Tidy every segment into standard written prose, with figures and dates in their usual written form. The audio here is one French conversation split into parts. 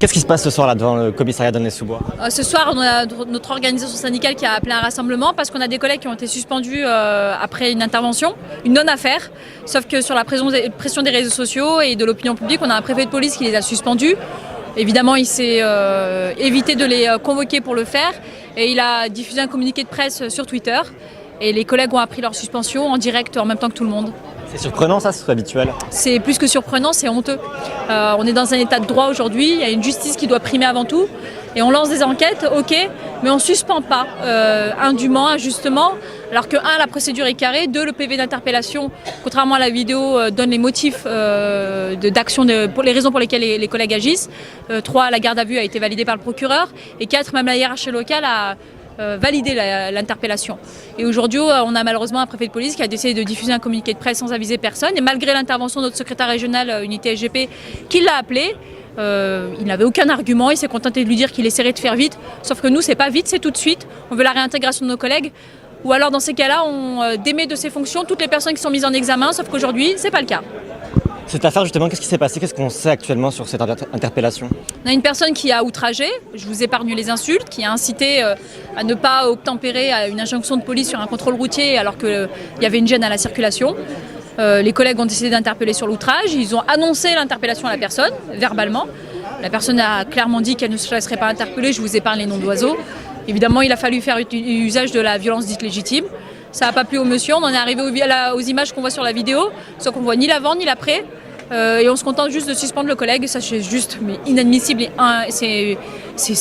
Qu'est-ce qui se passe ce soir là devant le commissariat d'Aulnay-sous-Bois? Ce soir, on a notre organisation syndicale qui a appelé un rassemblement parce qu'on a des collègues qui ont été suspendus après une intervention, une non-affaire. Sauf que sur la pression des réseaux sociaux et de l'opinion publique, on a un préfet de police qui les a suspendus. Évidemment, il s'est évité de les convoquer pour le faire et il a diffusé un communiqué de presse sur Twitter. Et les collègues ont appris leur suspension en direct en même temps que tout le monde. C'est surprenant ça, c'est habituel? C'est plus que surprenant, c'est honteux. On est dans un état de droit aujourd'hui, il y a une justice qui doit primer avant tout. Et on lance des enquêtes, ok, mais on ne suspend pas indûment, injustement. Alors que, un, la procédure est carrée, deux, le PV d'interpellation, contrairement à la vidéo, donne les motifs d'action, pour les raisons pour lesquelles les collègues agissent. Trois, la garde à vue a été validée par le procureur. Et quatre, même la hiérarchie locale a valider l'interpellation. Et aujourd'hui, on a malheureusement un préfet de police qui a décidé de diffuser un communiqué de presse sans aviser personne. Et malgré l'intervention de notre secrétaire régional unité SGP qui l'a appelé, il n'avait aucun argument, il s'est contenté de lui dire qu'il essaierait de faire vite. Sauf que nous, c'est pas vite, c'est tout de suite. On veut la réintégration de nos collègues. Ou alors, dans ces cas-là, on démet de ses fonctions toutes les personnes qui sont mises en examen. Sauf qu'aujourd'hui, c'est pas le cas. Cette affaire, justement, qu'est-ce qui s'est passé? Qu'est-ce qu'on sait actuellement sur cette interpellation? On a une personne qui a outragé, je vous épargne les insultes, qui a incité à ne pas obtempérer à une injonction de police sur un contrôle routier alors qu'il y avait une gêne à la circulation. Les collègues ont décidé d'interpeller sur l'outrage, ils ont annoncé l'interpellation à la personne, verbalement. La personne a clairement dit qu'elle ne se laisserait pas interpeller, je vous épargne les noms d'oiseaux. Évidemment, il a fallu faire usage de la violence dite légitime. Ça n'a pas plu au monsieur, on en est arrivé aux images qu'on voit sur la vidéo, sauf qu'on voit ni l'avant ni l'après. Et on se contente juste de suspendre le collègue, ça c'est juste mais inadmissible, c'est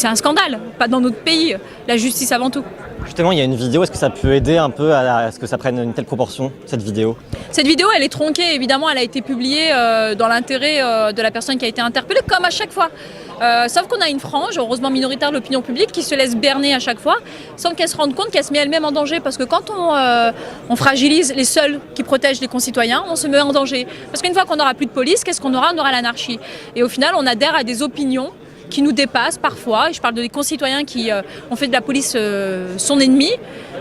un scandale, pas dans notre pays, la justice avant tout. Justement, il y a une vidéo, est-ce que ça peut aider un peu à ce que ça prenne une telle proportion, cette vidéo? Cette vidéo, elle est tronquée, évidemment, elle a été publiée dans l'intérêt de la personne qui a été interpellée, comme à chaque fois. Sauf qu'on a une frange, heureusement minoritaire de l'opinion publique, qui se laisse berner à chaque fois, sans qu'elle se rende compte qu'elle se met elle-même en danger. Parce que quand on fragilise les seuls qui protègent les concitoyens, on se met en danger. Parce qu'une fois qu'on n'aura plus de police, qu'est-ce qu'on aura? On aura l'anarchie. Et au final, on adhère à des opinions qui nous dépassent parfois. Et je parle de des concitoyens qui ont fait de la police son ennemi,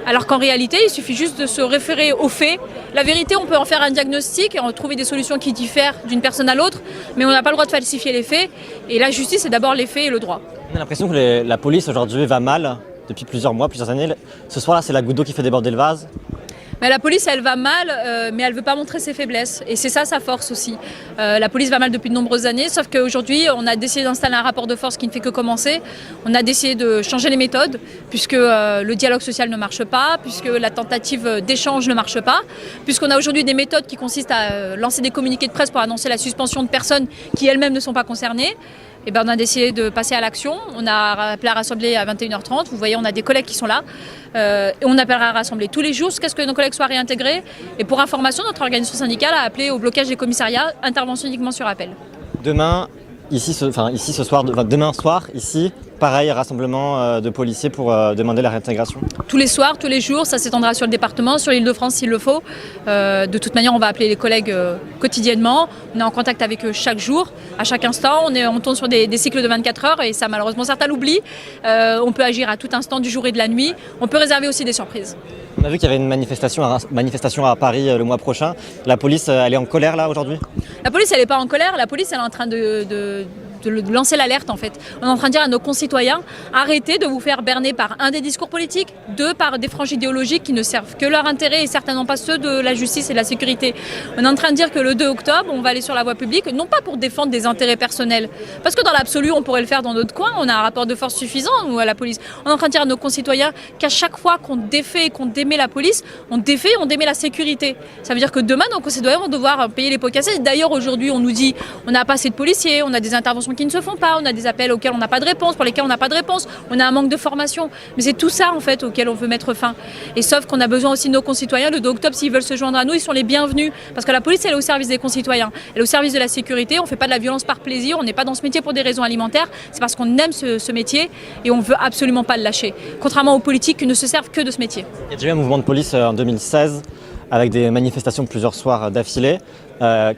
alors qu'en réalité, il suffit juste de se référer aux faits. La vérité, on peut en faire un diagnostic et en trouver des solutions qui diffèrent d'une personne à l'autre, mais on n'a pas le droit de falsifier les faits. Et la justice, c'est d'abord les faits et le droit. On a l'impression que la police aujourd'hui va mal depuis plusieurs mois, plusieurs années. Ce soir-là, c'est la goutte d'eau qui fait déborder le vase. Mais la police, elle va mal, mais elle ne veut pas montrer ses faiblesses. Et c'est ça sa force aussi. La police va mal depuis de nombreuses années, sauf qu'aujourd'hui, on a décidé d'installer un rapport de force qui ne fait que commencer. On a décidé de changer les méthodes, puisque le dialogue social ne marche pas, puisque la tentative d'échange ne marche pas, puisqu'on a aujourd'hui des méthodes qui consistent à lancer des communiqués de presse pour annoncer la suspension de personnes qui elles-mêmes ne sont pas concernées. Et ben on a décidé de passer à l'action. On a appelé à rassembler à 21h30. Vous voyez, on a des collègues qui sont là. Et on appellera à rassembler tous les jours jusqu'à ce que nos collègues soient réintégrés. Et pour information, notre organisation syndicale a appelé au blocage des commissariats, intervention uniquement sur appel. Demain, demain soir, ici, pareil, rassemblement de policiers pour demander la réintégration? Tous les soirs, tous les jours, ça s'étendra sur le département, sur l'Île-de-France s'il le faut. De toute manière, on va appeler les collègues quotidiennement. On est en contact avec eux chaque jour, à chaque instant. On tourne sur des cycles de 24 heures et ça, malheureusement, certains l'oublient. On peut agir à tout instant du jour et de la nuit. On peut réserver aussi des surprises. On a vu qu'il y avait une manifestation à Paris le mois prochain. La police, elle est en colère là aujourd'hui? La police, elle n'est pas en colère. La police, elle est en train de lancer l'alerte en fait. On est en train de dire à nos concitoyens, arrêtez de vous faire berner par un des discours politiques, deux par des franges idéologiques qui ne servent que leur intérêt et certainement pas ceux de la justice et de la sécurité. On est en train de dire que le 2 octobre, on va aller sur la voie publique, non pas pour défendre des intérêts personnels, parce que dans l'absolu, on pourrait le faire dans notre coin, on a un rapport de force suffisant, nous, à la police. On est en train de dire à nos concitoyens qu'à chaque fois qu'on défait et qu'on démet la police, on démet la sécurité. Ça veut dire que demain, nos concitoyens vont devoir payer les pots cassés. D'ailleurs, aujourd'hui, on nous dit, on n'a pas assez de policiers, on a des interventions qui ne se font pas, on a des appels auxquels on n'a pas de réponse, pour lesquels on n'a pas de réponse, on a un manque de formation. Mais c'est tout ça en fait auquel on veut mettre fin. Et sauf qu'on a besoin aussi de nos concitoyens. Le 2 octobre, s'ils veulent se joindre à nous, ils sont les bienvenus. Parce que la police, elle est au service des concitoyens. Elle est au service de la sécurité. On ne fait pas de la violence par plaisir. On n'est pas dans ce métier pour des raisons alimentaires. C'est parce qu'on aime ce métier et on ne veut absolument pas le lâcher. Contrairement aux politiques qui ne se servent que de ce métier. Il y a déjà eu un mouvement de police en 2016 avec des manifestations plusieurs soirs d'affilée.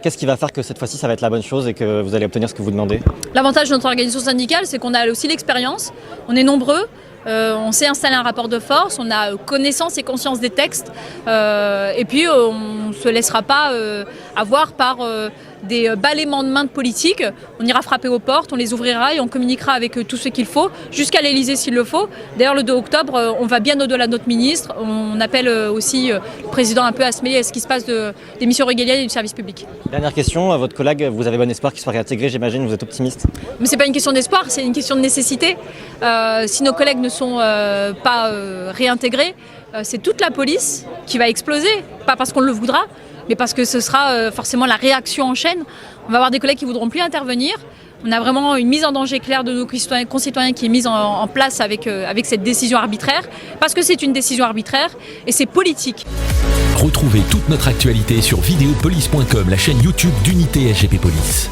Qu'est-ce qui va faire que cette fois-ci, ça va être la bonne chose et que vous allez obtenir ce que vous demandez? L'avantage de notre organisation syndicale, c'est qu'on a aussi l'expérience, on est nombreux, on sait installer un rapport de force, on a connaissance et conscience des textes, et puis on ne se laissera pas avoir par des bâillements de main de politique. On ira frapper aux portes, on les ouvrira et on communiquera avec tout ce qu'il faut, jusqu'à l'Elysée s'il le faut. D'ailleurs, le 2 octobre, on va bien au-delà de notre ministre. On appelle aussi le président un peu à se mêler à ce qui se passe des missions régaliennes et du service public. Dernière question, votre collègue, vous avez bon espoir qu'il soit réintégré, j'imagine, vous êtes optimiste? Mais c'est pas une question d'espoir, c'est une question de nécessité. Si nos collègues ne sont pas réintégrés, c'est toute la police qui va exploser. Pas parce qu'on le voudra, mais parce que ce sera forcément la réaction en chaîne. On va avoir des collègues qui voudront plus intervenir. On a vraiment une mise en danger claire de nos concitoyens qui est mise en place avec cette décision arbitraire, parce que c'est une décision arbitraire et c'est politique. Retrouvez toute notre actualité sur videopolice.com, la chaîne YouTube d'Unité SGP Police.